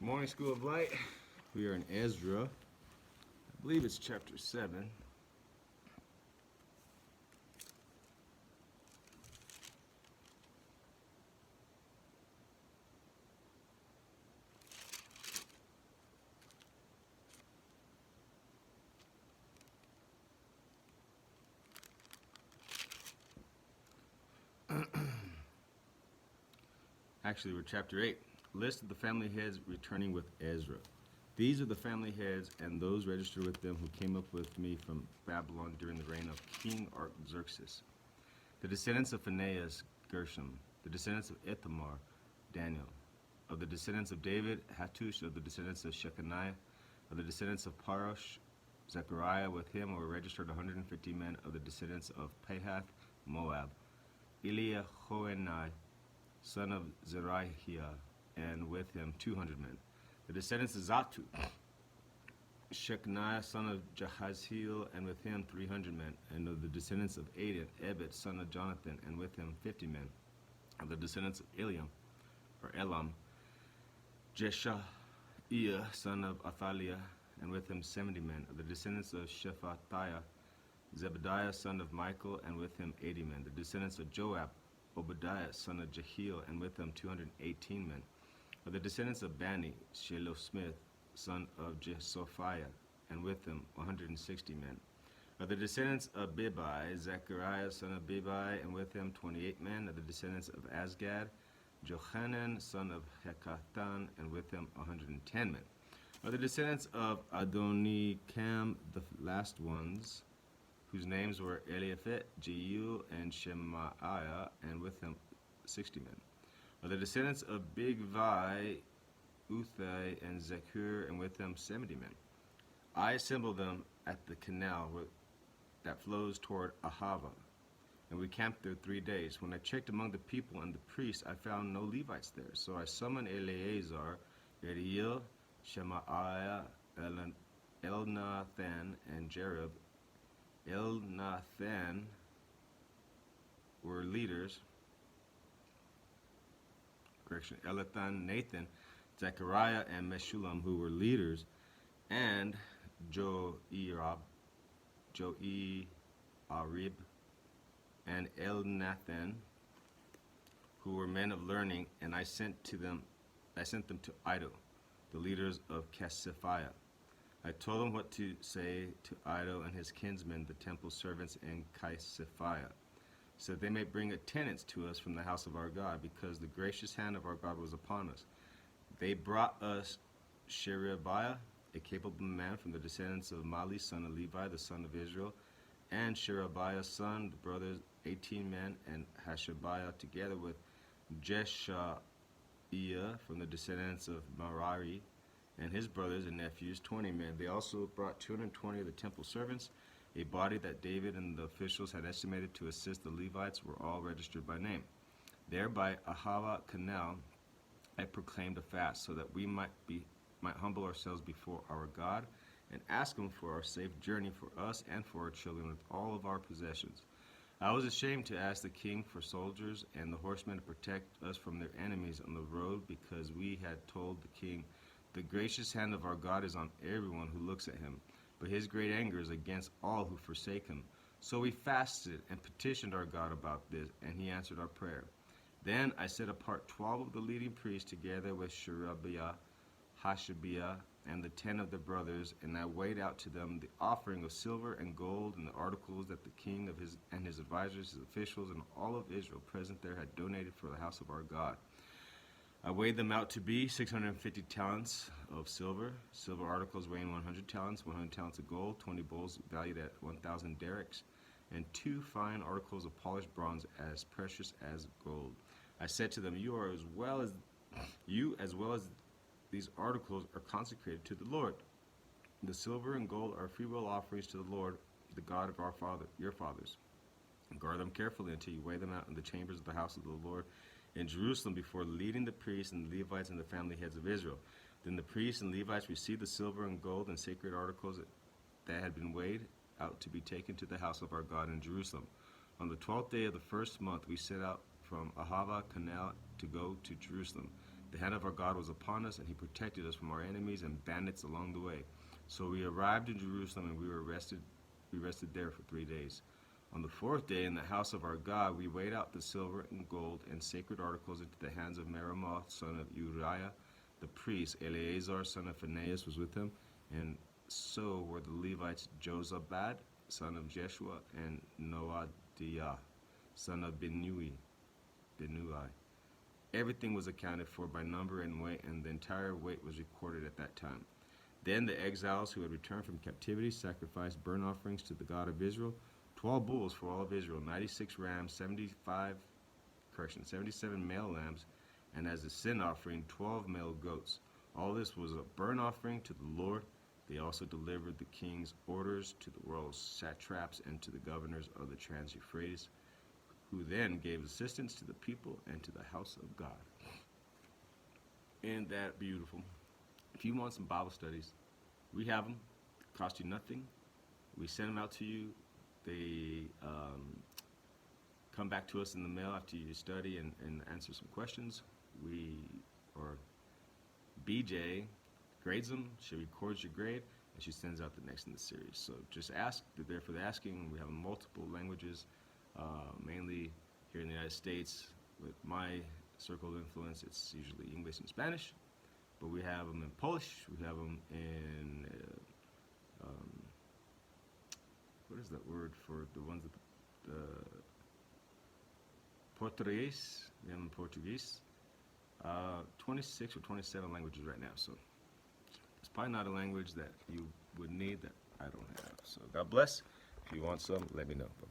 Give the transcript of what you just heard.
Morning School of Light. We are in Ezra. I believe it's chapter 7. Actually, we're chapter 8. List of the family heads returning with Ezra. These are the family heads and those registered with them who came up with me from Babylon during the reign of King Artaxerxes. The descendants of Phinehas, Gershom. The descendants of Ithamar, Daniel. Of the descendants of David, Hattush. Of the descendants of Shechaniah. Of the descendants of Parosh, Zechariah. With him were registered 150 men. Of the descendants of Pahath, Moab, Eliahoenai, son of Zerahiah, and with him 200 men. The descendants of Zatu, Shechaniah, son of Jahaziel, and with him 300 men. And of the descendants of Adan, Ebed, son of Jonathan, and with him 50 men. Of the descendants of Elam, Jeshahiah, son of Athaliah, and with him 70 men. Of the descendants of Shephatiah, Zebediah, son of Michael, and with him 80 men. The descendants of Joab, Obadiah, son of Jehiel, and with him 218 men. Of the descendants of Bani, Shelosmith, son of Jesophiah, and with him 160 men. Of the descendants of Bebai, Zechariah, son of Bebai, and with him 28 men. Of the descendants of Azgad, Johanan, son of Hekathan, and with him 110 men. Of the descendants of Adonikam, the last ones, whose names were Eliaphet, Jeiel, and Shemaiah, and with him 60 men. Of the descendants of Bigvai, Uthai, and Zechur, and with them 70 men. I assembled them at the canal that flows toward Ahava, and we camped there 3 days. When I checked among the people and the priests, I found no Levites there. So I summoned Eleazar, Jeiel, Shemaiah, Elnathan, and Jerub. Elnathan were leaders. Elathan, Nathan, Zechariah, and Meshullam, who were leaders, and Joarib, and Elnathan, who were men of learning, and I sent them to Iddo, the leaders of Casiphiah. I told them what to say to Iddo and his kinsmen, the temple servants in Casiphiah, so that they may bring attendants to us from the house of our God, because the gracious hand of our God was upon us. They brought us Sherebiah, a capable man from the descendants of Mali, son of Levi, the son of Israel, and Sherebiah's son, the brothers, 18 men, and Hashabiah, together with Jeshaiah from the descendants of Merari, and his brothers and nephews, 20 men. They also brought 220 of the temple servants. A body that David and the officials had estimated to assist the Levites were all registered by name. There by Ahava Canal, I proclaimed a fast, so that we might humble ourselves before our God and ask him for our safe journey for us and for our children with all of our possessions. I was ashamed to ask the king for soldiers and the horsemen to protect us from their enemies on the road, because we had told the king, the gracious hand of our God is on everyone who looks at him, but his great anger is against all who forsake him. So we fasted and petitioned our God about this, and he answered our prayer. Then I set apart 12 of the leading priests together with Sherebiah, Hashabiah, and the 10 of the brothers, and I weighed out to them the offering of silver and gold and the articles that the king and his advisors, his officials, and all of Israel present there had donated for the house of our God. I weighed them out to be 650 talents of silver articles weighing 100 talents, 100 talents of gold, 20 bowls valued at 1,000 derricks, and 2 fine articles of polished bronze as precious as gold. I said to them, you as well as these articles are consecrated to the Lord. The silver and gold are freewill offerings to the Lord, the God of your fathers. Guard them carefully until you weigh them out in the chambers of the house of the Lord in Jerusalem before leading the priests and the Levites and the family heads of Israel. Then the priests and Levites received the silver and gold and sacred articles that had been weighed out to be taken to the house of our God in Jerusalem. On the 12th day of the first month, we set out from Ahava Canal to go to Jerusalem. The hand of our God was upon us, and he protected us from our enemies and bandits along the way. So we arrived in Jerusalem, and we rested there for 3 days. On the 4th day, in the house of our God, we weighed out the silver and gold and sacred articles into the hands of Meremoth, son of Uriah, the priest. Eleazar, son of Phinehas, was with him, and so were the Levites Jozabad, son of Jeshua, and Noadiah, son of Binui. Everything was accounted for by number and weight, and the entire weight was recorded at that time. Then the exiles who had returned from captivity sacrificed burnt offerings to the God of Israel, 12 bulls for all of Israel, 96 rams, 77 male lambs, and as a sin offering, 12 male goats. All this was a burnt offering to the Lord. They also delivered the king's orders to the royal satraps and to the governors of the Trans-Euphrates, who then gave assistance to the people and to the house of God. Isn't that beautiful? If you want some Bible studies, we have them. They cost you nothing. We send them out to you. They come back to us in the mail after you study and answer some questions. BJ grades them. She records your grade, and she sends out the next in the series. So just ask. They're there for the asking. We have multiple languages, mainly here in the United States. With my circle of influence, it's usually English and Spanish. But we have them in Polish. We have them in, what is that word for the ones that, Portuguese. We have them in Portuguese. 26 or 27 languages right now. So it's probably not a language that you would need that I don't have. So God bless. If you want some, let me know. Bye-bye.